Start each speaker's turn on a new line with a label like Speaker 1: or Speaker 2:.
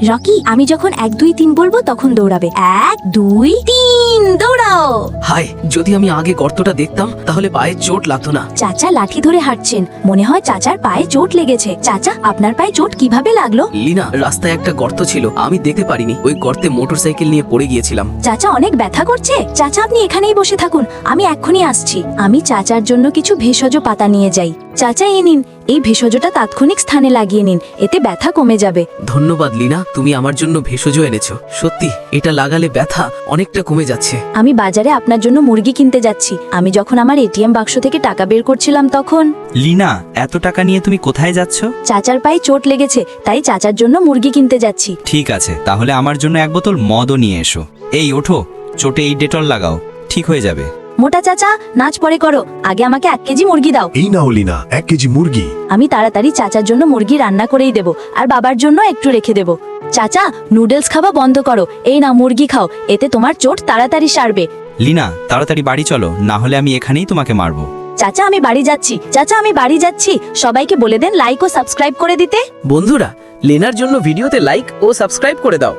Speaker 1: Rocky, আমি যখন 1 2 3 বলবো তখন দৌড়াবে। 1 2 3 দৌড়াও।
Speaker 2: হায়, যদি আমি আগে গর্তটা দেখতাম তাহলে পায়ে চোট লাগতো না।
Speaker 1: চাচা লাঠি ধরে হাঁটছেন, মনে হয় চাচার পায়ে চোট লেগেছে। চাচা, আপনার পায়ে চোট কিভাবে লাগলো?
Speaker 2: লিনা, রাস্তায় একটা গর্ত ছিল, আমি দেখতে পারিনি। ওই গর্তে মোটরসাইকেল নিয়ে পড়ে গিয়েছিলাম।
Speaker 1: চাচা অনেক ব্যথা করছে? চাচা আপনি এখানেই বসে থাকুন, আমি এক্ষুনি আসছি। আমি চাচার জন্য কিছু ভেষজ পাতা নিয়ে যাই। চাচা এই নিন, এই ভেষজটা তাৎক্ষণিক স্থানে লাগিয়ে নিন, এতে ব্যথা কমে যাবে।
Speaker 2: ধন্যবাদ লিনা, তুমি আমার জন্য ভেষজ এনেছো। সত্যি এটা লাগালে ব্যথা অনেকটা কমে যাচ্ছে।
Speaker 1: আমি বাজারে আপনার জন্য মুরগি কিনতে যাচ্ছি। আমি যখন আমার এটিএম বাক্স থেকে টাকা বের করছিলাম তখন।
Speaker 3: লিনা, এত টাকা নিয়ে তুমি কোথায় যাচ্ছ?
Speaker 1: চাচার পায়ে চোট লেগেছে, তাই চাচার জন্য মুরগি কিনতে যাচ্ছি।
Speaker 3: ঠিক আছে, তাহলে আমার জন্য 1 বোতল মদও নিয়ে এসো। এই ওঠো, চোটে এই ডেটল লাগাও, ঠিক হয়ে যাবে।
Speaker 1: মোটা চাচা, নাচ পরে করো, আগে আমাকে 1 কেজি মুরগি দাও।
Speaker 4: এই নাও লিনা, 1 কেজি মুরগি।
Speaker 1: আমি তাড়াতাড়ি চাচার জন্য মুরগি রান্না করেই দেব, আর বাবার জন্য একটু রেখে দেব। চাচা, নুডলস খাওয়া বন্ধ করো, এই না মুরগি খাও, এতে তোমার চোট তাড়াতাড়ি সারবে।
Speaker 3: লিনা, তাড়াতাড়ি বাড়ি চলো, না হলে আমি এখানেই তোমাকে মারবো।
Speaker 1: চাচা আমি বাড়ি যাচ্ছি, চাচা আমি বাড়ি যাচ্ছি। সবাইকে বলে দেন লাইক ও সাবস্ক্রাইব করে দিতে।
Speaker 2: বন্ধুরা, লেনার জন্য ভিডিওতে লাইক ও সাবস্ক্রাইব করে দাও।